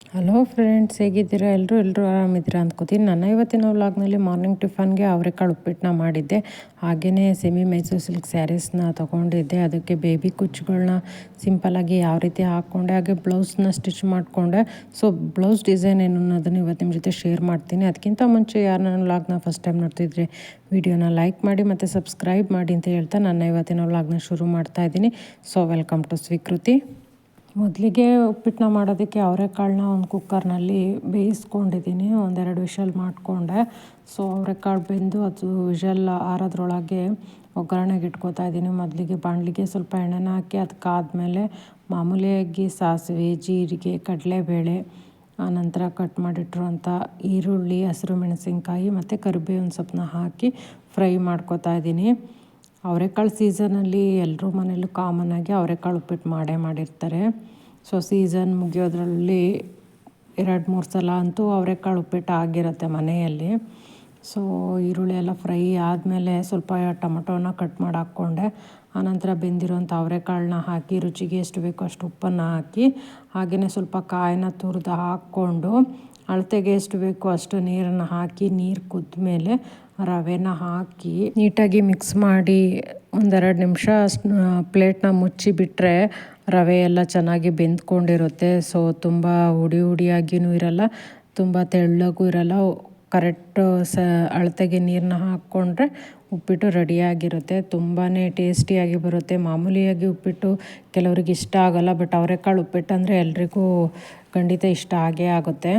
Hello friends, ಹೇಗಿದ್ದೀರಾ? ಎಲ್ಲರೂ ಆರಾಮಿದ್ದೀರಾ ಅಂದ್ಕೋತೀನಿ. ನನ್ನ ಇವತ್ತಿನ ವ್ಲಾಗ್ನಲ್ಲಿ ಮಾರ್ನಿಂಗ್ ಟಿಫನ್ಗೆ ಅವರೆಕಾಳು ಉಪ್ಪಿಟ್ಟನ್ನ ಮಾಡಿದ್ದೆ. ಹಾಗೆಯೇ ಸೆಮಿ ಮೈಸೂರು ಸಿಲ್ಕ್ ಸ್ಯಾರೀಸ್ನ ತೊಗೊಂಡಿದ್ದೆ. ಅದಕ್ಕೆ ಬೇಬಿ ಕುಚ್ಚುಗಳನ್ನ ಸಿಂಪಲ್ಲಾಗಿ ಯಾವ ರೀತಿ ಹಾಕ್ಕೊಂಡೆ, ಹಾಗೆ ಬ್ಲೌಸ್ನ ಸ್ಟಿಚ್ ಮಾಡಿಕೊಂಡೆ. ಸೊ ಬ್ಲೌಸ್ ಡಿಸೈನ್ ಏನು ಅನ್ನೋದನ್ನು ಇವತ್ತು ನಿಮ್ಮ ಜೊತೆ ಶೇರ್ ಮಾಡ್ತೀನಿ. ಅದಕ್ಕಿಂತ ಮುಂಚೆ ಯಾರು ನನ್ನ ವ್ಲಾಗ್ನ ಫಸ್ಟ್ ಟೈಮ್ ನೋಡ್ತಿದ್ರೆ ವಿಡಿಯೋನ ಲೈಕ್ ಮಾಡಿ ಮತ್ತು ಸಬ್ಸ್ಕ್ರೈಬ್ ಮಾಡಿ ಅಂತ ಹೇಳ್ತಾ ನನ್ನ ಇವತ್ತಿನ ವ್ಲಾಗ್ನ ಶುರು ಮಾಡ್ತಾಯಿದ್ದೀನಿ. ಸೊ ವೆಲ್ಕಮ್ ಟು ಸ್ವೀಕೃತಿ. ಮೊದಲಿಗೆ ಉಪ್ಪಿಟ್ಟನ್ನ ಮಾಡೋದಕ್ಕೆ ಅವರೆಕಾಳನ್ನ ಒಂದು ಕುಕ್ಕರ್ನಲ್ಲಿ ಬೇಯಿಸ್ಕೊಂಡಿದ್ದೀನಿ. ಒಂದೆರಡು ವಿಷಲ್ ಮಾಡಿಕೊಂಡೆ. ಸೊ ಅವರೆಕಾಳು ಬೆಂದು ಅದು ವಿಷಲ್ ಆರೋದ್ರೊಳಗೆ ಒಗ್ಗರಣೆಗೆ ಇಟ್ಕೋತಾ ಇದ್ದೀನಿ. ಮೊದಲಿಗೆ ಬಾಣಲಿಗೆ ಸ್ವಲ್ಪ ಎಣ್ಣೆನ ಹಾಕಿ ಅದಕ್ಕಾದಮೇಲೆ ಮಾಮೂಲಿಯಾಗಿ ಸಾಸಿವೆ, ಜೀರಿಗೆ, ಕಡಲೆಬೇಳೆ, ಆನಂತರ ಕಟ್ ಮಾಡಿಟ್ಟಿರುವಂಥ ಈರುಳ್ಳಿ, ಹಸಿರು ಮೆಣಸಿನ್ಕಾಯಿ ಮತ್ತು ಕರಿಬೇವಿನ ಸೊಪ್ಪನ್ನ ಹಾಕಿ ಫ್ರೈ ಮಾಡ್ಕೋತಾ ಇದ್ದೀನಿ. ಅವರೆಕಾಳು ಸೀಸನಲ್ಲಿ ಎಲ್ಲರೂ ಮನೇಲೂ ಕಾಮನ್ನಾಗಿ ಅವರೆಕಾಳು ಉಪ್ಪಿಟ್ಟು ಮಾಡಿರ್ತಾರೆ. ಸೊ ಸೀಸನ್ ಮುಗಿಯೋದ್ರಲ್ಲಿ 2-3 ಸಲ ಅಂತೂ ಅವರೆಕಾಳು ಉಪ್ಪಿಟ್ಟು ಆಗಿರುತ್ತೆ ಮನೆಯಲ್ಲಿ. ಸೊ ಈರುಳ್ಳಿ ಎಲ್ಲ ಫ್ರೈ ಆದಮೇಲೆ ಸ್ವಲ್ಪ ಟೊಮಟೋನ ಕಟ್ ಮಾಡಿ ಹಾಕ್ಕೊಂಡೆ. ಆನಂತರ ಬೆಂದಿರೋಂಥ ಅವರೆಕಾಳನ್ನ ಹಾಕಿ ರುಚಿಗೆ ಎಷ್ಟು ಬೇಕೋ ಅಷ್ಟು ಉಪ್ಪನ್ನು ಹಾಕಿ, ಹಾಗೆಯೇ ಸ್ವಲ್ಪ ಕಾಯಿನ ತುರಿದು ಹಾಕ್ಕೊಂಡು ಅಳತೆಗೆ ಎಷ್ಟು ಬೇಕೋ ಅಷ್ಟು ನೀರನ್ನು ಹಾಕಿ, ನೀರು ಕುದ್ದ ಮೇಲೆ ರವೆನ ಹಾಕಿ ನೀಟಾಗಿ ಮಿಕ್ಸ್ ಮಾಡಿ 1-2 ನಿಮಿಷ ಪ್ಲೇಟ್ನ ಮುಚ್ಚಿಬಿಟ್ರೆ ರವೆ ಎಲ್ಲ ಚೆನ್ನಾಗಿ ಬೆಂದ್ಕೊಂಡಿರುತ್ತೆ. ಸೊ ತುಂಬ ಹುಡಿಯಾಗಿಯೂ ಇರಲ್ಲ, ತುಂಬ ತೆಳ್ಳಗೂ ಇರಲ್ಲ. ಕರೆಕ್ಟ್ ಅಳತೆಗೆ ನೀರನ್ನ ಹಾಕ್ಕೊಂಡ್ರೆ ಉಪ್ಪಿಟ್ಟು ರೆಡಿಯಾಗಿರುತ್ತೆ. ತುಂಬಾ ಟೇಸ್ಟಿಯಾಗಿ ಬರುತ್ತೆ. ಮಾಮೂಲಿಯಾಗಿ ಉಪ್ಪಿಟ್ಟು ಕೆಲವ್ರಿಗೆ ಇಷ್ಟ ಆಗೋಲ್ಲ, ಬಟ್ ಅವರೆಕಾಳು ಉಪ್ಪಿಟ್ಟು ಅಂದರೆ ಎಲ್ರಿಗೂ ಖಂಡಿತ ಇಷ್ಟ ಆಗೇ ಆಗುತ್ತೆ.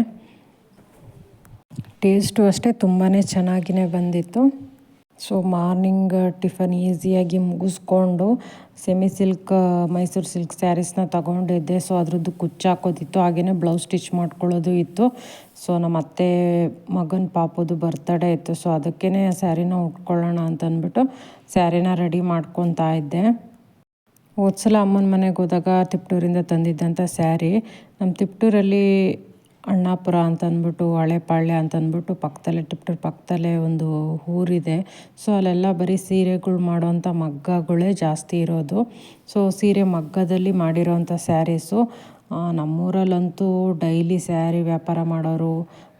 ಟೇಸ್ಟು ಅಷ್ಟೇ ತುಂಬಾ ಚೆನ್ನಾಗಿಯೇ ಬಂದಿತ್ತು. ಸೊ ಮಾರ್ನಿಂಗ್ ಟಿಫನ್ ಈಸಿಯಾಗಿ ಮುಗಿಸ್ಕೊಂಡು ಸೆಮಿ ಸಿಲ್ಕ್ ಮೈಸೂರು ಸಿಲ್ಕ್ ಸ್ಯಾರೀಸ್ನ ತೊಗೊಂಡಿದ್ದೆ. ಸೊ ಅದ್ರದ್ದು ಕುಚ್ಚು ಹಾಕೋದಿತ್ತು, ಹಾಗೆಯೇ ಬ್ಲೌಸ್ ಸ್ಟಿಚ್ ಮಾಡ್ಕೊಳ್ಳೋದು ಇತ್ತು. ಸೊ ನಮ್ಮ ಅತ್ತೆ ಮಗನ ಪಾಪದು ಬರ್ತಡೇ ಇತ್ತು. ಸೊ ಅದಕ್ಕೇ ಸ್ಯಾರಿನ ಉಟ್ಕೊಳ್ಳೋಣ ಅಂತಂದ್ಬಿಟ್ಟು ಸ್ಯಾರಿನ ರೆಡಿ ಮಾಡ್ಕೊತಾ ಇದ್ದೆ. ಹೋದ್ಸಲ ಅಮ್ಮನ ಮನೆಗೆ ಹೋದಾಗ ತಿಪ್ಟೂರಿಂದ ತಂದಿದ್ದಂಥ ಸ್ಯಾರಿ, ನಮ್ಮ ತಿಪ್ಟೂರಲ್ಲಿ ಅಣ್ಣಾಪುರ ಅಂತಂದ್ಬಿಟ್ಟು, ಹಳೆಪಾಳ್ಯ ಅಂತಂದ್ಬಿಟ್ಟು ಪಕ್ಕದಲ್ಲೇ, ತಿಪ್ಟೂರು ಪಕ್ಕದಲ್ಲೇ ಒಂದು ಊರಿದೆ. ಸೊ ಅಲ್ಲೆಲ್ಲ ಬರೀ ಸೀರೆಗಳು ಮಾಡೋವಂಥ ಮಗ್ಗಗಳೇ ಜಾಸ್ತಿ ಇರೋದು. ಸೊ ಸೀರೆ ಮಗ್ಗದಲ್ಲಿ ಮಾಡಿರೋವಂಥ ಸ್ಯಾರೀಸು. ನಮ್ಮೂರಲ್ಲಂತೂ ಡೈಲಿ ಸ್ಯಾರಿ ವ್ಯಾಪಾರ ಮಾಡೋರು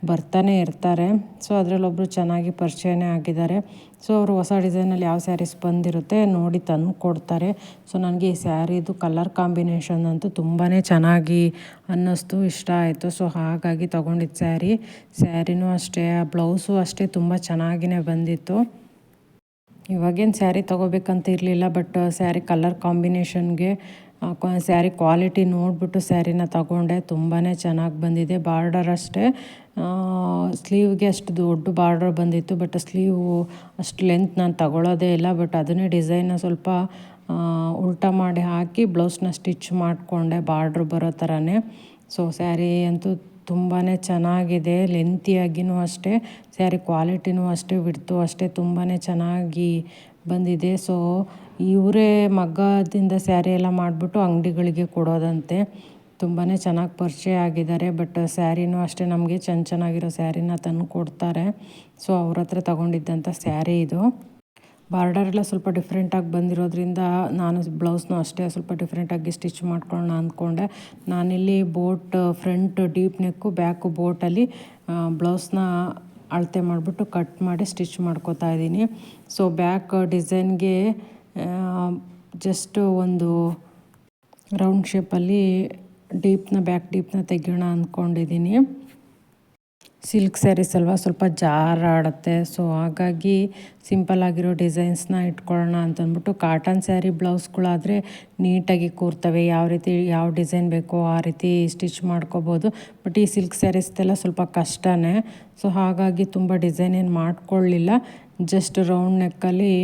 ಬರ್ತಾನೆ ಇರ್ತಾರೆ. ಸೊ ಅದರಲ್ಲೊಬ್ಬರು ಚೆನ್ನಾಗಿ ಪರಿಚಯನೇ ಆಗಿದ್ದಾರೆ. ಸೊ ಅವರು ಹೊಸ ಡಿಸೈನಲ್ಲಿ ಯಾವ ಸ್ಯಾರೀಸ್ ಬಂದಿರುತ್ತೆ ನೋಡಿ ತಂದು ಕೊಡ್ತಾರೆ. ಸೊ ನನಗೆ ಈ ಸ್ಯಾರಿದು ಕಲರ್ ಕಾಂಬಿನೇಷನ್ ಅಂತೂ ತುಂಬಾ ಚೆನ್ನಾಗಿ ಅನ್ನಿಸ್ತು, ಇಷ್ಟ ಆಯಿತು. ಸೊ ಹಾಗಾಗಿ ತೊಗೊಂಡಿದ್ದು ಸ್ಯಾರಿನೂ ಅಷ್ಟೇ, ಬ್ಲೌಸು ಅಷ್ಟೇ ತುಂಬ ಚೆನ್ನಾಗಿಯೇ ಬಂದಿತ್ತು. ಇವಾಗೇನು ಸ್ಯಾರಿ ತೊಗೋಬೇಕಂತ ಇರಲಿಲ್ಲ, ಬಟ್ ಸ್ಯಾರಿ ಕಲರ್ ಕಾಂಬಿನೇಷನ್ಗೆ ಸ್ಯಾರಿ ಕ್ವಾಲಿಟಿ ನೋಡಿಬಿಟ್ಟು ಸ್ಯಾರಿನ ತೊಗೊಂಡೆ. ತುಂಬಾ ಚೆನ್ನಾಗಿ ಬಂದಿದೆ. ಬಾರ್ಡರ್ ಅಷ್ಟೇ, ಸ್ಲೀವ್ಗೆ ಅಷ್ಟು ದೊಡ್ಡ ಬಾರ್ಡರ್ ಬಂದಿತ್ತು, ಬಟ್ ಸ್ಲೀವು ಅಷ್ಟು ಲೆಂತ್ ನಾನು ತಗೊಳ್ಳೋದೇ ಇಲ್ಲ. ಬಟ್ ಅದನ್ನೇ ಡಿಸೈನ್ನ ಸ್ವಲ್ಪ ಉಲ್ಟಾ ಮಾಡಿ ಹಾಕಿ ಬ್ಲೌಸ್ನ ಸ್ಟಿಚ್ ಮಾಡಿಕೊಂಡೆ ಬಾರ್ಡ್ರ್ ಬರೋ ಥರನೇ. ಸೊ ಸ್ಯಾರಿ ಅಂತೂ ತುಂಬಾ ಚೆನ್ನಾಗಿದೆ. ಲೆಂತಿಯಾಗಿಯೂ ಅಷ್ಟೇ, ಸ್ಯಾರಿ ಕ್ವಾಲಿಟಿನೂ ಅಷ್ಟೇ, ವಿಡ್ತು ಅಷ್ಟೇ ತುಂಬಾ ಚೆನ್ನಾಗಿ ಬಂದಿದೆ. ಸೊ ಇವರೇ ಮಗ್ಗದಿಂದ ಸ್ಯಾರಿ ಎಲ್ಲ ಮಾಡಿಬಿಟ್ಟು ಅಂಗಡಿಗಳಿಗೆ ಕೊಡೋದಂತೆ. ತುಂಬಾ ಚೆನ್ನಾಗಿ ಪರಿಚಯ ಆಗಿದ್ದಾರೆ. ಬಟ್ ಸ್ಯಾರಿನೂ ಅಷ್ಟೇ ನಮಗೆ ಚೆನ್ನಾಗಿರೋ ಸ್ಯಾರಿನ ತಂದು ಕೊಡ್ತಾರೆ. ಸೊ ಅವ್ರ ಹತ್ರ ತೊಗೊಂಡಿದ್ದಂಥ ಸ್ಯಾರಿ ಇದು. ಬಾರ್ಡರೆಲ್ಲ ಸ್ವಲ್ಪ ಡಿಫ್ರೆಂಟಾಗಿ ಬಂದಿರೋದ್ರಿಂದ ನಾನು ಬ್ಲೌಸ್ನೂ ಅಷ್ಟೇ ಸ್ವಲ್ಪ ಡಿಫ್ರೆಂಟಾಗಿ ಸ್ಟಿಚ್ ಮಾಡ್ಕೊಳ್ಳೋಣ ಅಂದ್ಕೊಂಡೆ. ನಾನಿಲ್ಲಿ ಫ್ರಂಟ್ ಡೀಪ್ ನೆಕ್ಕು, ಬ್ಯಾಕು ಬೋಟಲ್ಲಿ ಬ್ಲೌಸ್ನ ಅಳತೆ ಮಾಡಿಬಿಟ್ಟು ಕಟ್ ಮಾಡಿ ಸ್ಟಿಚ್ ಮಾಡ್ಕೋತಾ ಇದ್ದೀನಿ. ಸೊ ಬ್ಯಾಕ್ ಡಿಸೈನ್ಗೆ ಜಸ್ಟ್ ಒಂದು ರೌಂಡ್ ಶೇಪಲ್ಲಿ ಬ್ಯಾಕ್ ಡೀಪ್ನ ತೆಗೆಯೋಣ ಅಂದ್ಕೊಂಡಿದ್ದೀನಿ. ಸಿಲ್ಕ್ ಸ್ಯಾರೀಸ್ ಅಲ್ವಾ, ಸ್ವಲ್ಪ ಜಾರಾಡುತ್ತೆ. ಸೊ ಹಾಗಾಗಿ ಸಿಂಪಲ್ಲಾಗಿರೋ ಡಿಸೈನ್ಸ್ನ ಇಟ್ಕೊಳ್ಳೋಣ ಅಂತಂದ್ಬಿಟ್ಟು, ಕಾಟನ್ ಸ್ಯಾರಿ ಬ್ಲೌಸ್ಗಳಾದರೆ ನೀಟಾಗಿ ಕೂರ್ತವೆ, ಯಾವ ಡಿಸೈನ್ ಬೇಕೋ ಆ ರೀತಿ ಸ್ಟಿಚ್ ಮಾಡ್ಕೋಬೋದು. ಬಟ್ ಈ ಸಿಲ್ಕ್ ಸ್ಯಾರೀಸ್ದೆಲ್ಲ ಸ್ವಲ್ಪ ಕಷ್ಟನೇ. ಸೊ ಹಾಗಾಗಿ ತುಂಬ ಡಿಸೈನ್ ಏನು ಮಾಡ್ಕೊಳ್ಳಿಲ್ಲ. ಜಸ್ಟ್ ರೌಂಡ್ ನೆಕ್ಕಲ್ಲಿ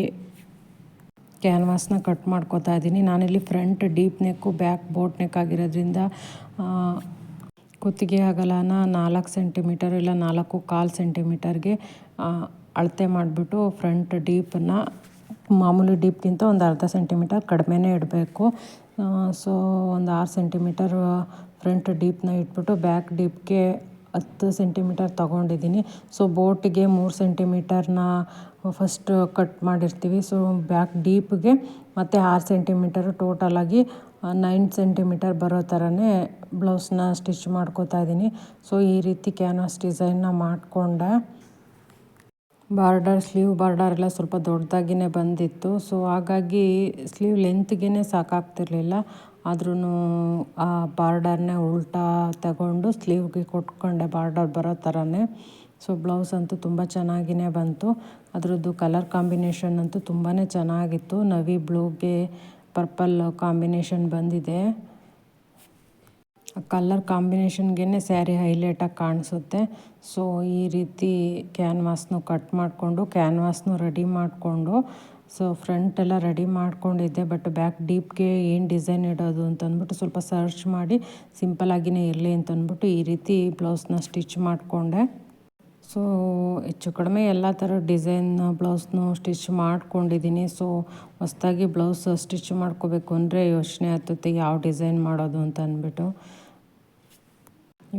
ಕ್ಯಾನ್ವಾಸ್ನ ಕಟ್ ಮಾಡ್ಕೋತಾ ಇದ್ದೀನಿ. ನಾನಿಲ್ಲಿ ಫ್ರಂಟ್ ಡೀಪ್ ನೆಕ್ಕು, ಬ್ಯಾಕ್ ಬೋಟ್ ನೆಕ್ ಆಗಿರೋದ್ರಿಂದ ಕುತ್ತಿಗೆ ಅಗಲನ 4 ಸೆಂಟಿಮೀಟರ್ ಇಲ್ಲ 4.25 ಸೆಂಟಿಮೀಟರ್ಗೆ ಅಳತೆ ಮಾಡಿಬಿಟ್ಟು ಫ್ರಂಟ್ ಡೀಪನ್ನು ಮಾಮೂಲಿ ಡೀಪ್ಗಿಂತ ಒಂದು ಅರ್ಧ ಸೆಂಟಿಮೀಟರ್ ಕಡಿಮೆನೇ ಇಡಬೇಕು. ಸೊ ಒಂದು 6 ಸೆಂಟಿಮೀಟರ್ ಫ್ರಂಟ್ ಡೀಪ್ನ ಇಟ್ಬಿಟ್ಟು ಬ್ಯಾಕ್ ಡೀಪ್ಗೆ 10 ಸೆಂಟಿಮೀಟರ್ ತೊಗೊಂಡಿದ್ದೀನಿ. ಸೊ ಬೋಟಿಗೆ 3 ಸೆಂಟಿಮೀಟರ್ನ ಫಸ್ಟ್ ಕಟ್ ಮಾಡಿರ್ತೀವಿ. ಸೊ ಬ್ಯಾಕ್ ಡೀಪ್ಗೆ ಮತ್ತು 6 ಸೆಂಟಿಮೀಟರು ಟೋಟಲಾಗಿ 9 ಸೆಂಟಿಮೀಟರ್ ಬರೋ ಥರನೇ ಬ್ಲೌಸ್ನ ಸ್ಟಿಚ್ ಮಾಡ್ಕೋತಾ ಇದ್ದೀನಿ. ಸೊ ಈ ರೀತಿ ಕ್ಯಾನ್ವಾಸ್ ಡಿಸೈನ್ನ ಮಾಡಿಕೊಂಡೆ. ಸ್ಲೀವ್ ಬಾರ್ಡರ್ ಎಲ್ಲ ಸ್ವಲ್ಪ ದೊಡ್ಡದಾಗಿಯೇ ಬಂದಿತ್ತು. ಸೊ ಹಾಗಾಗಿ ಸ್ಲೀವ್ ಲೆಂತ್ಗೆ ಸಾಕಾಗ್ತಿರ್ಲಿಲ್ಲ. ಆದ್ರೂ ಆ ಬಾರ್ಡರ್ನೇ ಉಲ್ಟಾ ತಗೊಂಡು ಸ್ಲೀವ್ಗೆ ಕೊಟ್ಕೊಂಡೆ ಬಾರ್ಡರ್ ಬರೋ ಥರನೇ. ಸೊ ಬ್ಲೌಸ್ ಅಂತೂ ತುಂಬ ಚೆನ್ನಾಗಿಯೇ ಬಂತು. ಅದರದ್ದು ಕಲರ್ ಕಾಂಬಿನೇಷನ್ ಅಂತೂ ತುಂಬಾ ಚೆನ್ನಾಗಿತ್ತು. ನವಿ ಬ್ಲೂಗೆ ಪರ್ಪಲ್ ಕಾಂಬಿನೇಷನ್ ಬಂದಿದೆ. ಕಲರ್ ಕಾಂಬಿನೇಷನ್ಗೆ ಸ್ಯಾರಿ ಹೈಲೈಟಾಗಿ ಕಾಣಿಸುತ್ತೆ. ಸೊ ಈ ರೀತಿ ಕ್ಯಾನ್ವಾಸ್ನು ಕಟ್ ಮಾಡಿಕೊಂಡು ಕ್ಯಾನ್ವಾಸ್ನು ರೆಡಿ ಮಾಡಿಕೊಂಡು ಸೊ ಫ್ರಂಟೆಲ್ಲ ರೆಡಿ ಮಾಡ್ಕೊಂಡಿದ್ದೆ. ಬಟ್ ಬ್ಯಾಕ್ ಡೀಪ್ಗೆ ಏನು ಡಿಸೈನ್ ಇಡೋದು ಅಂತಂದ್ಬಿಟ್ಟು ಸ್ವಲ್ಪ ಸರ್ಚ್ ಮಾಡಿ ಸಿಂಪಲಾಗಿಯೇ ಇರಲಿ ಅಂತಂದ್ಬಿಟ್ಟು ಈ ರೀತಿ ಬ್ಲೌಸ್ನ ಸ್ಟಿಚ್ ಮಾಡಿಕೊಂಡೆ. ಸೊ ಹೆಚ್ಚು ಕಡಿಮೆ ಎಲ್ಲ ಥರ ಡಿಸೈನ್ ಬ್ಲೌಸ್ನು ಸ್ಟಿಚ್ ಮಾಡ್ಕೊಂಡಿದ್ದೀನಿ. ಸೊ ಹೊಸ್ದಾಗಿ ಬ್ಲೌಸ್ ಸ್ಟಿಚ್ ಮಾಡ್ಕೋಬೇಕು ಅಂದರೆ ಯೋಚನೆ ಆಗ್ತೈತೆ ಯಾವ ಡಿಸೈನ್ ಮಾಡೋದು ಅಂತ ಅಂದ್ಬಿಟ್ಟು.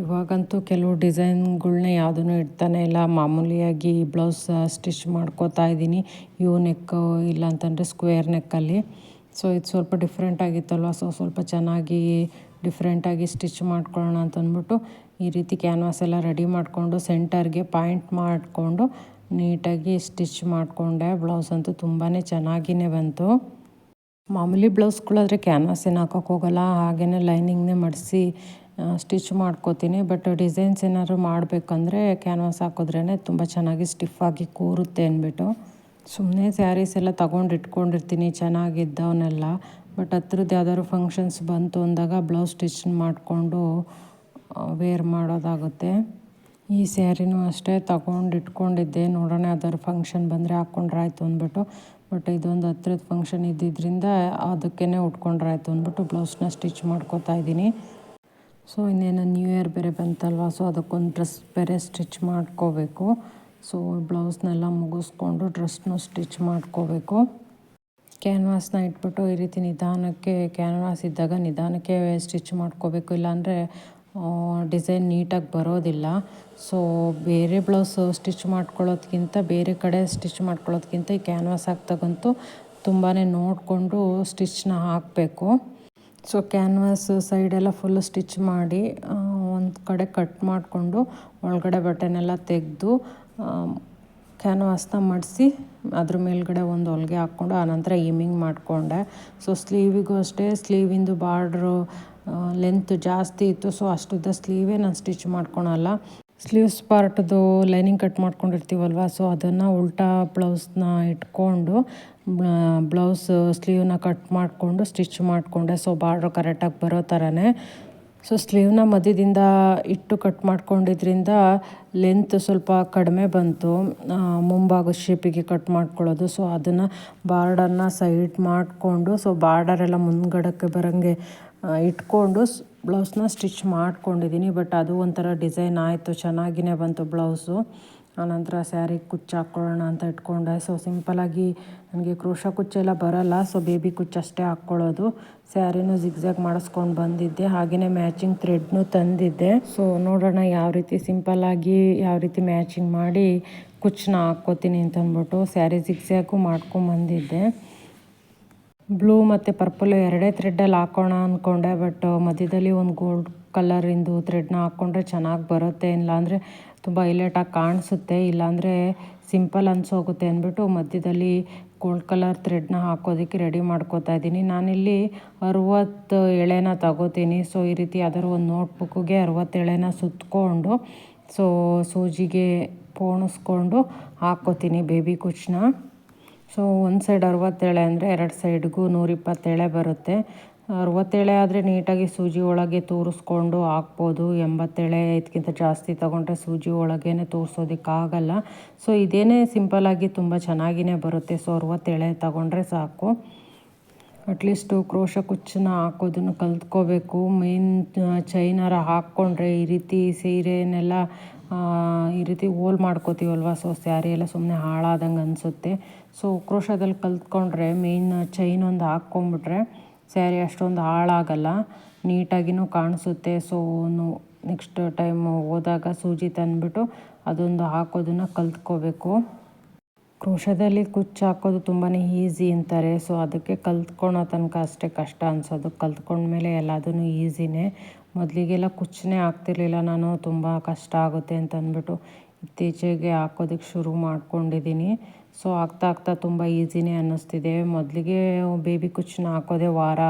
ಇವಾಗಂತೂ ಕೆಲವು ಡಿಸೈನ್ಗಳ್ನ ಯಾವುದೂ ಇಡ್ತಾನೆ ಇಲ್ಲ. ಮಾಮೂಲಿಯಾಗಿ ಬ್ಲೌಸ್ ಸ್ಟಿಚ್ ಮಾಡ್ಕೋತಾ ಇದ್ದೀನಿ. ಯು ನೆಕ್ ಇಲ್ಲಾಂತಂದರೆ ಸ್ಕ್ವೇರ್ ನೆಕ್ಕಲ್ಲಿ. ಸೊ ಇದು ಸ್ವಲ್ಪ ಡಿಫ್ರೆಂಟ್ ಆಗಿತ್ತಲ್ವ. ಸೊ ಸ್ವಲ್ಪ ಚೆನ್ನಾಗಿ ಡಿಫ್ರೆಂಟಾಗಿ ಸ್ಟಿಚ್ ಮಾಡ್ಕೊಳ್ಳೋಣ ಅಂತಂದ್ಬಿಟ್ಟು ಈ ರೀತಿ ಕ್ಯಾನ್ವಾಸ್ ಎಲ್ಲ ರೆಡಿ ಮಾಡಿಕೊಂಡು ಸೆಂಟರ್ಗೆ ಪಾಯಿಂಟ್ ಮಾಡಿಕೊಂಡು ನೀಟಾಗಿ ಸ್ಟಿಚ್ ಮಾಡಿಕೊಂಡೆ. ಬ್ಲೌಸ್ ಅಂತೂ ತುಂಬಾ ಚೆನ್ನಾಗಿಯೇ ಬಂತು. ಮಾಮೂಲಿ ಬ್ಲೌಸ್ಗಳಾದರೆ ಕ್ಯಾನ್ವಾಸ್ ಏನು ಹಾಕೋಕ್ಕೆ ಹೋಗೋಲ್ಲ, ಹಾಗೆಯೇ ಲೈನಿಂಗ್ನೇ ಮಾಡಿಸಿ ಸ್ಟಿಚ್ ಮಾಡ್ಕೋತೀನಿ. ಬಟ್ ಡಿಸೈನ್ಸ್ ಏನಾದ್ರು ಮಾಡಬೇಕಂದ್ರೆ ಕ್ಯಾನ್ವಾಸ್ ಹಾಕಿದ್ರೇ ತುಂಬ ಚೆನ್ನಾಗಿ ಸ್ಟಿಫಾಗಿ ಕೂರುತ್ತೆ ಅಂದ್ಬಿಟ್ಟು ಸುಮ್ಮನೆ ಸ್ಯಾರೀಸ್ ಎಲ್ಲ ತೊಗೊಂಡು ಇಟ್ಕೊಂಡಿರ್ತೀನಿ ಚೆನ್ನಾಗಿದ್ದವನ್ನೆಲ್ಲ. ಬಟ್ ಹತ್ರದ್ದು ಯಾವ್ದಾದ್ರು ಫಂಕ್ಷನ್ಸ್ ಬಂತು ಅಂದಾಗ ಬ್ಲೌಸ್ ಸ್ಟಿಚ್ ಮಾಡಿಕೊಂಡು ವೇರ್ ಮಾಡೋದಾಗುತ್ತೆ. ಈ ಸ್ಯಾರಿನೂ ಅಷ್ಟೇ ತೊಗೊಂಡು ಇಟ್ಕೊಂಡಿದ್ದೆ, ನೋಡೋಣ ಯಾವ್ದಾದ್ರು ಫಂಕ್ಷನ್ ಬಂದರೆ ಹಾಕ್ಕೊಂಡ್ರಾಯ್ತು ಅಂದ್ಬಿಟ್ಟು. ಬಟ್ ಇದೊಂದು ಹತ್ರದ ಫಂಕ್ಷನ್ ಇದ್ದಿದ್ದರಿಂದ ಅದಕ್ಕೇ ಉಟ್ಕೊಂಡ್ರಾಯ್ತು ಅಂದ್ಬಿಟ್ಟು ಬ್ಲೌಸ್ನ ಸ್ಟಿಚ್ ಮಾಡ್ಕೋತಾ ಇದ್ದೀನಿ. ಸೊ ಇನ್ನೇನು ನ್ಯೂ ಇಯರ್ ಬೇರೆ ಬಂತಲ್ವ. ಸೊ ಅದಕ್ಕೊಂದು ಡ್ರೆಸ್ ಬೇರೆ ಸ್ಟಿಚ್ ಮಾಡ್ಕೋಬೇಕು. ಸೊ ಬ್ಲೌಸ್ನೆಲ್ಲ ಮುಗಿಸ್ಕೊಂಡು ಡ್ರೆಸ್ನೂ ಸ್ಟಿಚ್ ಮಾಡ್ಕೋಬೇಕು. ಕ್ಯಾನ್ವಾಸ್ನ ಇಟ್ಬಿಟ್ಟು ಈ ರೀತಿ ನಿಧಾನಕ್ಕೆ ಕ್ಯಾನ್ವಾಸ್ ಇದ್ದಾಗ ನಿಧಾನಕ್ಕೆ ಸ್ಟಿಚ್ ಮಾಡ್ಕೋಬೇಕು, ಇಲ್ಲಾಂದರೆ ಡಿಸೈನ್ ನೀಟಾಗಿ ಬರೋದಿಲ್ಲ. ಸೊ ಬೇರೆ ಬ್ಲೌಸ್ ಸ್ಟಿಚ್ ಮಾಡ್ಕೊಳ್ಳೋದ್ಕಿಂತ ಬೇರೆ ಕಡೆ ಸ್ಟಿಚ್ ಮಾಡ್ಕೊಳ್ಳೋದ್ಕಿಂತ ಈ ಕ್ಯಾನ್ವಾಸ್ ಹಾಕ್ದಾಗಂತೂ ತುಂಬಾ ನೋಡಿಕೊಂಡು ಸ್ಟಿಚ್ನ ಹಾಕಬೇಕು. ಸೊ ಕ್ಯಾನ್ವಾಸ್ ಸೈಡೆಲ್ಲ ಫುಲ್ಲು ಸ್ಟಿಚ್ ಮಾಡಿ ಒಂದು ಕಡೆ ಕಟ್ ಮಾಡಿಕೊಂಡು ಒಳಗಡೆ ಬಟನ್ನೆಲ್ಲ ತೆಗೆದು ಕ್ಯಾನ್ವಾಸ್ನ ಮಡಿಸಿ ಅದ್ರ ಮೇಲ್ಗಡೆ ಒಂದು ಹೊಲಿಗೆ ಹಾಕ್ಕೊಂಡು ಆನಂತರ ಈಮಿಂಗ್ ಮಾಡಿಕೊಂಡೆ. ಸೊ ಸ್ಲೀವಿಗೂ ಅಷ್ಟೇ ಸ್ಲೀವಿಂದು ಬಾರ್ಡ್ರು ಲೆಂತ್ ಜಾಸ್ತಿ ಇತ್ತು. ಸೊ ಅಷ್ಟುದ್ದ ಸ್ಲೀವೇ ನಾನು ಸ್ಟಿಚ್ ಮಾಡ್ಕೊಳಲ್ಲ. ಸ್ಲೀವ್ಸ್ ಪಾರ್ಟ್ದು ಲೈನಿಂಗ್ ಕಟ್ ಮಾಡ್ಕೊಂಡಿರ್ತೀವಲ್ವ. ಸೊ ಅದನ್ನು ಉಲ್ಟಾ ಬ್ಲೌಸ್ನ ಇಟ್ಕೊಂಡು ಬ್ಲೌಸ್ ಸ್ಲೀವ್ನ ಕಟ್ ಮಾಡಿಕೊಂಡು ಸ್ಟಿಚ್ ಮಾಡಿಕೊಂಡೆ. ಸೊ ಬಾರ್ಡ್ರು ಕರೆಕ್ಟಾಗಿ ಬರೋ ಥರನೇ. ಸೊ ಸ್ಲೀವ್ನ ಮಧ್ಯದಿಂದ ಇಟ್ಟು ಕಟ್ ಮಾಡ್ಕೊಂಡಿದ್ರಿಂದ ಲೆಂತ್ ಸ್ವಲ್ಪ ಕಡಿಮೆ ಬಂತು ಮುಂಭಾಗದ ಶೇಪಿಗೆ ಕಟ್ ಮಾಡ್ಕೊಳ್ಳೋದು. ಸೊ ಅದನ್ನು ಬಾರ್ಡರ್ನ ಸೈಡ್ ಮಾಡಿಕೊಂಡು ಸೊ ಬಾರ್ಡರೆಲ್ಲ ಮುಂದ್ಗಡೆಗೆ ಬರೋಂಗೆ ಇಟ್ಕೊಂಡು ಬ್ಲೌಸ್ನ ಸ್ಟಿಚ್ ಮಾಡ್ಕೊಂಡಿದ್ದೀನಿ. ಬಟ್ ಅದು ಒಂಥರ ಡಿಸೈನ್ ಆಯಿತು, ಚೆನ್ನಾಗಿಯೇ ಬಂತು ಬ್ಲೌಸು. ಆನಂತರ ಸ್ಯಾರಿ ಕುಚ್ಚು ಹಾಕ್ಕೊಳ್ಳೋಣ ಅಂತ ಇಟ್ಕೊಂಡೆ. ಸೊ ಸಿಂಪಲಾಗಿ ನನಗೆ ಕ್ರೋಶ ಕುಚ್ಚೆಲ್ಲ ಬರೋಲ್ಲ. ಸೊ ಬೇಬಿ ಕುಚ್ಚು ಅಷ್ಟೇ ಹಾಕ್ಕೊಳ್ಳೋದು. ಸ್ಯಾರಿನೂ ಜಿಗ್ಜ್ಯಾಗ್ ಮಾಡಿಸ್ಕೊಂಡು ಬಂದಿದ್ದೆ, ಹಾಗೆಯೇ ಮ್ಯಾಚಿಂಗ್ ಥ್ರೆಡ್ನೂ ತಂದಿದ್ದೆ. ಸೊ ನೋಡೋಣ ಯಾವ ರೀತಿ ಸಿಂಪಲ್ಲಾಗಿ ಯಾವ ರೀತಿ ಮ್ಯಾಚಿಂಗ್ ಮಾಡಿ ಕುಚ್ಚನ್ನ ಹಾಕ್ಕೋತೀನಿ ಅಂತಂದ್ಬಿಟ್ಟು ಸ್ಯಾರಿ ಜಿಗ್ಜ್ಯಾಗು ಮಾಡ್ಕೊಂಬಂದಿದ್ದೆ. ಬ್ಲೂ ಮತ್ತು ಪರ್ಪಲ್ಲು ಎರಡೇ ಥ್ರೆಡ್ಡಲ್ಲಿ ಹಾಕೋಣ ಅಂದ್ಕೊಂಡೆ. ಬಟ್ ಮಧ್ಯದಲ್ಲಿ ಒಂದು ಗೋಲ್ಡ್ ಕಲರಿಂದು ಥ್ರೆಡ್ನ ಹಾಕ್ಕೊಂಡ್ರೆ ಚೆನ್ನಾಗಿ ಬರುತ್ತೆ, ಇಲ್ಲಾಂದರೆ ತುಂಬ ಹೈಲೈಟಾಗಿ ಕಾಣಿಸುತ್ತೆ, ಇಲ್ಲಾಂದರೆ ಸಿಂಪಲ್ ಅನ್ಸೋಗುತ್ತೆ ಅಂದ್ಬಿಟ್ಟು ಮಧ್ಯದಲ್ಲಿ ಗೋಲ್ಡ್ ಕಲರ್ ಥ್ರೆಡ್ನ ಹಾಕೋದಕ್ಕೆ ರೆಡಿ ಮಾಡ್ಕೋತಾ ಇದ್ದೀನಿ. ನಾನಿಲ್ಲಿ 60 ಎಳೆನ ತಗೋತೀನಿ. ಸೊ ಈ ರೀತಿ ಯಾವ್ದಾದ್ರು ಒಂದು ನೋಟ್ಬುಕ್ಕಿಗೆ 60 ಎಳೆನ ಸುತ್ತಕೊಂಡು ಸೊ ಸೂಜಿಗೆ ಪೋಣಿಸ್ಕೊಂಡು ಹಾಕ್ಕೋತೀನಿ ಬೇಬಿ ಕುಚ್ಚನ್ನ. ಸೊ ಒಂದು ಸೈಡ್ 60 ಎಳೆ ಅಂದರೆ ಎರಡು ಸೈಡ್ಗೂ 120 ಎಳೆ ಬರುತ್ತೆ. 60 ಎಳೆ ಆದರೆ ನೀಟಾಗಿ ಸೂಜಿ ಒಳಗೆ ತೂರಿಸ್ಕೊಂಡು ಹಾಕ್ಬೋದು. 80 ಎಳೆ ಇದಕ್ಕಿಂತ ಜಾಸ್ತಿ ತೊಗೊಂಡ್ರೆ ಸೂಜಿ ಒಳಗೇ ತೂರಿಸೋದಕ್ಕಾಗಲ್ಲ. ಸೊ ಇದೇನೇ ಸಿಂಪಲ್ಲಾಗಿ ತುಂಬ ಚೆನ್ನಾಗಿಯೇ ಬರುತ್ತೆ. ಸೊ 60 ಎಳೆ ತೊಗೊಂಡ್ರೆ ಸಾಕು. ಅಟ್ಲೀಸ್ಟು ಕ್ರೋಶ ಕುಚ್ಚನ್ನ ಹಾಕೋದನ್ನು ಕಲ್ತ್ಕೋಬೇಕು. ಮೇನ್ ಚೈನಾರ ಹಾಕ್ಕೊಂಡ್ರೆ ಈ ರೀತಿ ಸೀರೆನೆಲ್ಲ ಈ ರೀತಿ ಹೋಲ್ ಮಾಡ್ಕೋತೀವಲ್ವ. ಸೊ ಸ್ಯಾರಿ ಎಲ್ಲ ಸುಮ್ಮನೆ ಹಾಳಾದಂಗೆ ಅನಿಸುತ್ತೆ. ಸೊ ಕ್ರೋಶದಲ್ಲಿ ಕಲ್ತ್ಕೊಂಡ್ರೆ ಮೇನ್ ಚೈನ್ ಒಂದು ಹಾಕ್ಕೊಂಬಿಟ್ರೆ ಸ್ಯಾರಿ ಅಷ್ಟೊಂದು ಹಾಳಾಗಲ್ಲ, ನೀಟಾಗಿಯೂ ಕಾಣಿಸುತ್ತೆ. ಸೊ ನೆಕ್ಸ್ಟ್ ಟೈಮ್ ಹೋದಾಗ ಸೂಜಿ ತಂದುಬಿಟ್ಟು ಅದೊಂದು ಹಾಕೋದನ್ನು ಕಲ್ತ್ಕೋಬೇಕು. ಕ್ರೋಶದಲ್ಲಿ ಕುಚ್ಚು ಹಾಕೋದು ತುಂಬಾ ಈಸಿ ಅಂತಾರೆ. ಸೊ ಅದಕ್ಕೆ ಕಲ್ತ್ಕೊಳೋ ತನಕ ಅಷ್ಟೇ ಕಷ್ಟ ಅನ್ಸೋದು. ಕಲ್ತ್ಕೊಂಡ್ಮೇಲೆ ಎಲ್ಲದೂ ಈಸಿನೇ. ಮೊದಲಿಗೆಲ್ಲ ಕುಚ್ಚನ್ನೇ ಹಾಕ್ತಿರ್ಲಿಲ್ಲ ನಾನು, ತುಂಬ ಕಷ್ಟ ಆಗುತ್ತೆ ಅಂತ ಅಂದ್ಬಿಟ್ಟು ಇತ್ತೀಚೆಗೆ ಹಾಕೋದಕ್ಕೆ ಶುರು ಮಾಡ್ಕೊಂಡಿದ್ದೀನಿ. ಸೊ ಆಗ್ತಾ ಆಗ್ತಾ ತುಂಬ ಈಸಿನೇ ಅನ್ನಿಸ್ತಿದೆ. ಮೊದಲಿಗೆ ಬೇಬಿ ಕುಚ್ಚನ್ನ ಹಾಕೋದೇ ವಾರ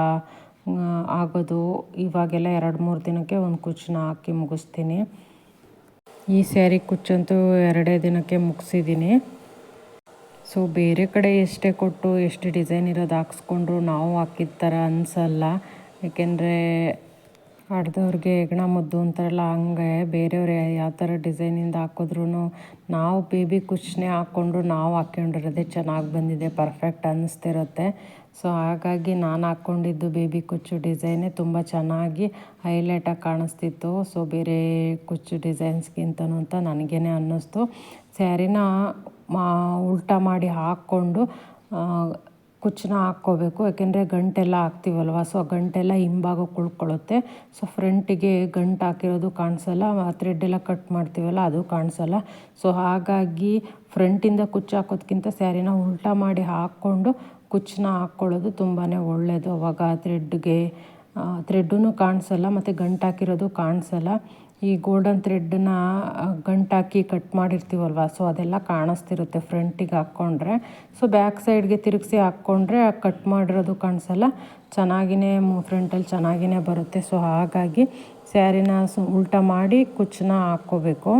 ಆಗೋದು. ಇವಾಗೆಲ್ಲ 2-3 ದಿನಕ್ಕೆ ಒಂದು ಕುಚ್ಚನ್ನ ಹಾಕಿ ಮುಗಿಸ್ತೀನಿ. ಈ ಸ್ಯಾರಿ ಕುಚ್ಚಂತೂ 2 ದಿನಕ್ಕೆ ಮುಗಿಸಿದ್ದೀನಿ. ಸೊ ಬೇರೆ ಕಡೆ ಎಷ್ಟೇ ಕೊಟ್ಟು ಎಷ್ಟು ಡಿಸೈನ್ ಇರೋದು ಹಾಕ್ಸ್ಕೊಂಡ್ರು ನಾವು ಹಾಕಿದ ಥರ ಅನಿಸಲ್ಲ. ಏಕೆಂದರೆ ಅರ್ಧವ್ರಿಗೆ ಹೆಗ್ಣ ಮುದ್ದು ಅಂತಾರಲ್ಲ, ಹಂಗೆ ಬೇರೆಯವ್ರು ಯಾವ ಥರ ಡಿಸೈನಿಂದ ಹಾಕಿದ್ರೂ ನಾವು ಬೇಬಿ ಕುಚ್ಚನ್ನೇ ಹಾಕ್ಕೊಂಡು ನಾವು ಹಾಕ್ಕೊಂಡಿರೋದೇ ಚೆನ್ನಾಗಿ ಬಂದಿದೆ, ಪರ್ಫೆಕ್ಟ್ ಅನ್ನಿಸ್ತಿರುತ್ತೆ. ಸೊ ಹಾಗಾಗಿ ನಾನು ಹಾಕ್ಕೊಂಡಿದ್ದು ಬೇಬಿ ಕುಚ್ಚು ಡಿಸೈನೇ ತುಂಬ ಚೆನ್ನಾಗಿ ಹೈಲೈಟಾಗಿ ಕಾಣಿಸ್ತಿತ್ತು. ಸೊ ಬೇರೆ ಕುಚ್ಚು ಡಿಸೈನ್ಸ್ಗಿಂತನೂ ಅಂತ ನನಗೇನೆ ಅನ್ನಿಸ್ತು. ಸ್ಯಾರಿನ ಉಲ್ಟಾ ಮಾಡಿ ಹಾಕ್ಕೊಂಡು ಕುಚ್ಚನ್ನ ಹಾಕ್ಕೋಬೇಕು. ಯಾಕೆಂದರೆ ಗಂಟೆಲ್ಲ ಹಾಕ್ತೀವಲ್ವ, ಸೊ ಗಂಟೆಲ್ಲ ಹಿಂಭಾಗಕ್ಕೆ ಉಳ್ಕೊಳ್ಳುತ್ತೆ. ಸೊ ಫ್ರಂಟಿಗೆ ಗಂಟು ಹಾಕಿರೋದು ಕಾಣಿಸಲ್ಲ, ಥ್ರೆಡ್ಡೆಲ್ಲ ಕಟ್ ಮಾಡ್ತೀವಲ್ಲ ಅದು ಕಾಣಿಸಲ್ಲ. ಸೊ ಹಾಗಾಗಿ ಫ್ರಂಟಿಂದ ಕುಚ್ಚು ಹಾಕೋದ್ಕಿಂತ ಸ್ಯಾರಿನ ಉಲ್ಟಾ ಮಾಡಿ ಹಾಕ್ಕೊಂಡು ಕುಚ್ಚನ್ನ ಹಾಕ್ಕೊಳ್ಳೋದು ತುಂಬಾ ಒಳ್ಳೆಯದು. ಅವಾಗ ಥ್ರೆಡ್ಡೂ ಕಾಣಿಸಲ್ಲ ಮತ್ತು ಗಂಟು ಹಾಕಿರೋದು ಕಾಣಿಸಲ್ಲ. ಈ ಗೋಲ್ಡನ್ ಥ್ರೆಡ್ಡನ್ನ ಗಂಟಾಕಿ ಕಟ್ ಮಾಡಿರ್ತೀವಲ್ವ, ಸೊ ಅದೆಲ್ಲ ಕಾಣಿಸ್ತಿರುತ್ತೆ ಫ್ರಂಟಿಗೆ ಹಾಕ್ಕೊಂಡ್ರೆ. ಸೊ ಬ್ಯಾಕ್ ಸೈಡ್ಗೆ ತಿರುಗಿಸಿ ಹಾಕ್ಕೊಂಡ್ರೆ ಕಟ್ ಮಾಡಿರೋದು ಕಾಣಿಸಲ್ಲ, ಚೆನ್ನಾಗಿಯೇ ಫ್ರಂಟಲ್ಲಿ ಚೆನ್ನಾಗಿಯೇ ಬರುತ್ತೆ. ಸೊ ಹಾಗಾಗಿ ಸ್ಯಾರಿನ ಉಲ್ಟಾ ಮಾಡಿ ಕುಚ್ಚನ್ನ ಹಾಕ್ಕೋಬೇಕು.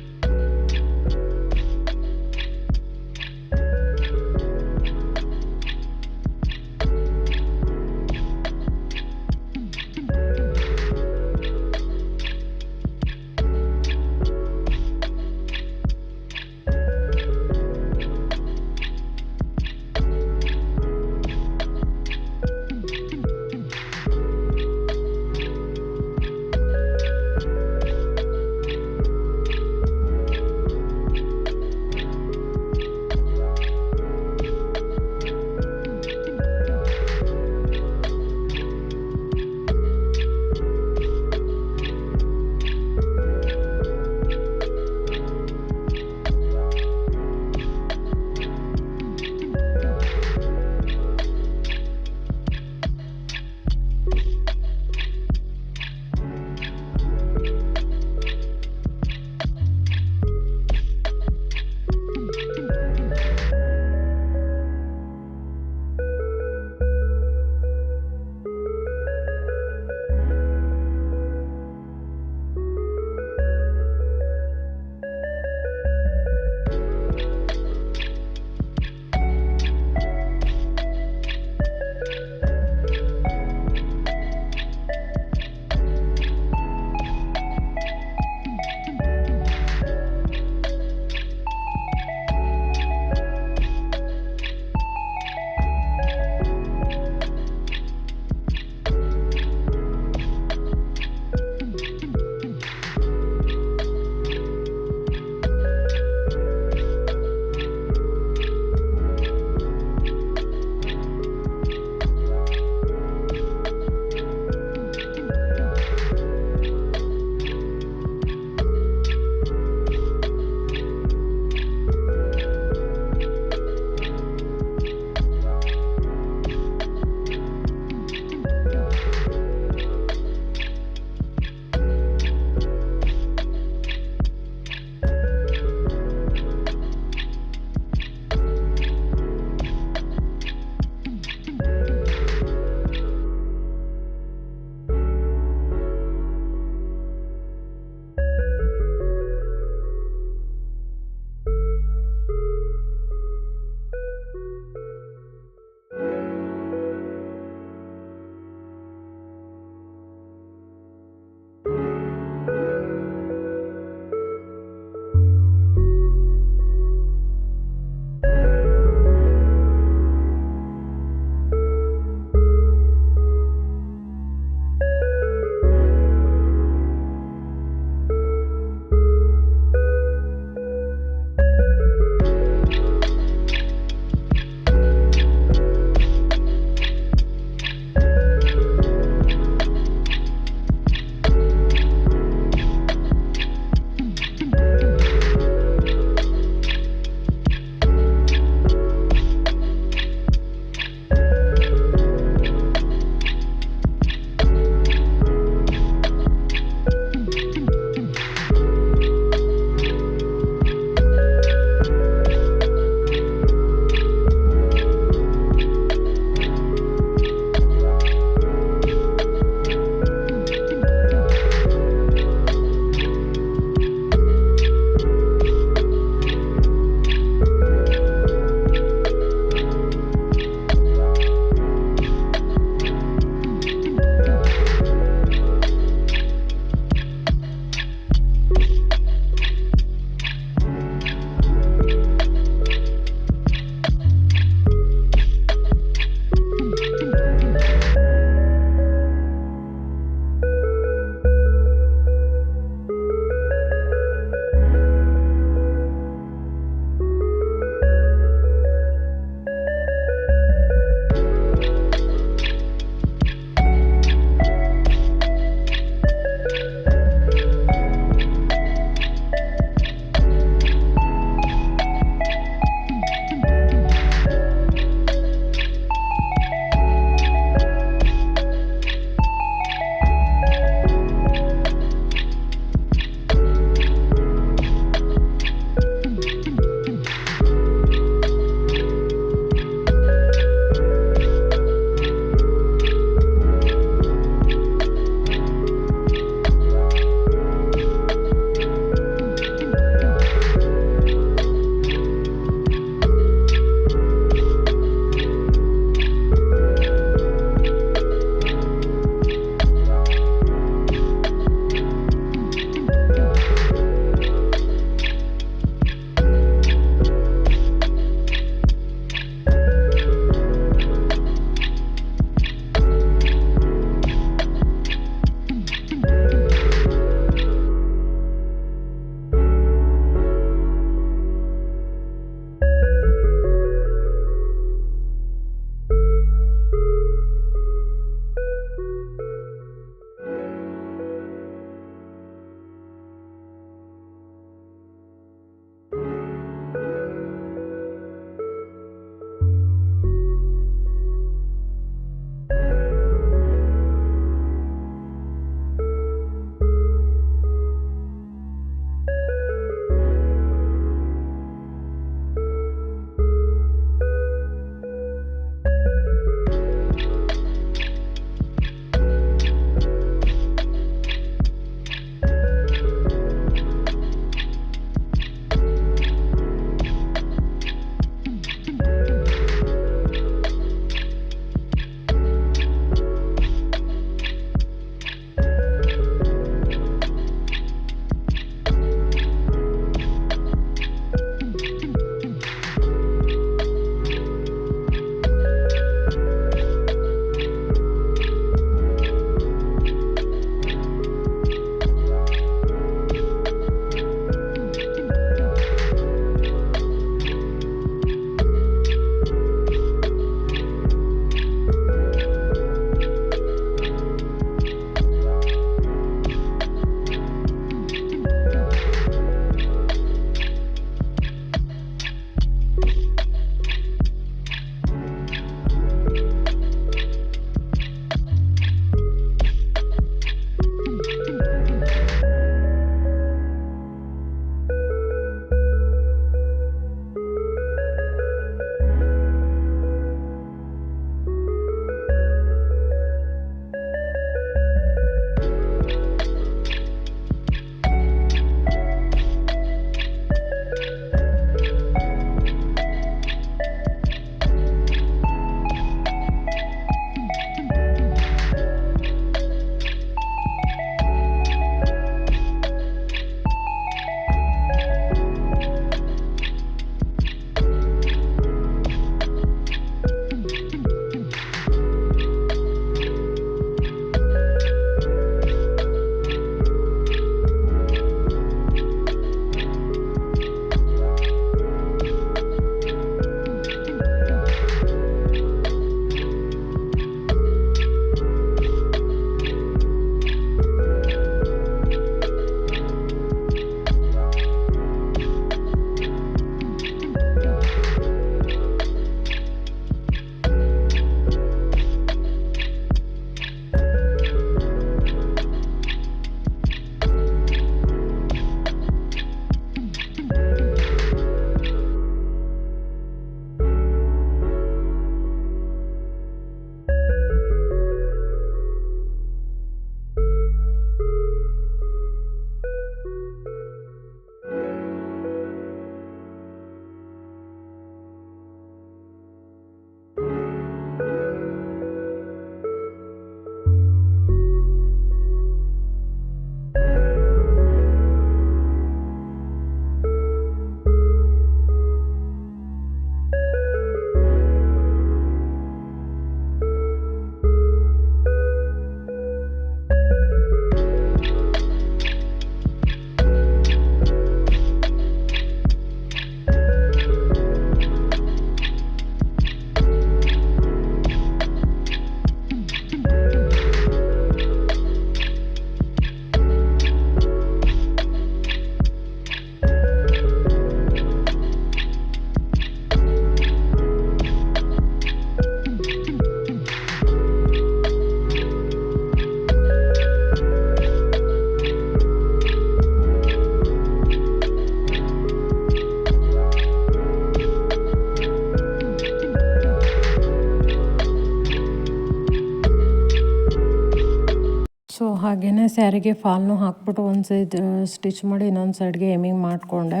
ಹಾಗೆಯೇ ಸ್ಯಾರಿಗೆ ಫಾಲ್ನು ಹಾಕ್ಬಿಟ್ಟು ಒಂದು ಸೈಡ್ ಸ್ಟಿಚ್ ಮಾಡಿ ಇನ್ನೊಂದು ಸೈಡ್ಗೆ ಎಮಿಂಗ್ ಮಾಡಿಕೊಂಡೆ.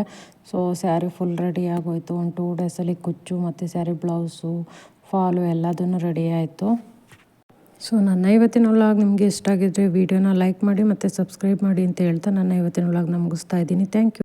ಸೊ ಸ್ಯಾರಿ ಫುಲ್ ರೆಡಿ ಆಗೋಯ್ತು. ಒಂದು 2 ಡೇಸಲ್ಲಿ ಕುಚ್ಚು ಮತ್ತು ಸ್ಯಾರಿ ಬ್ಲೌಸು ಫಾಲು ಎಲ್ಲದೂ ರೆಡಿ ಆಯಿತು. ಸೊ ನನ್ನ ಇವತ್ತಿನ ವ್ಲಾಗ್ ನಿಮಗೆ ಇಷ್ಟ ಆಗಿದ್ರೆ ವಿಡಿಯೋನ ಲೈಕ್ ಮಾಡಿ ಮತ್ತು ಸಬ್ಸ್ಕ್ರೈಬ್ ಮಾಡಿ ಅಂತ ಹೇಳ್ತಾ ನನ್ನ ಇವತ್ತಿನ ವ್ಲಾಗ್ನ ಮುಗಿಸ್ತಾ ಇದ್ದೀನಿ. Thank you.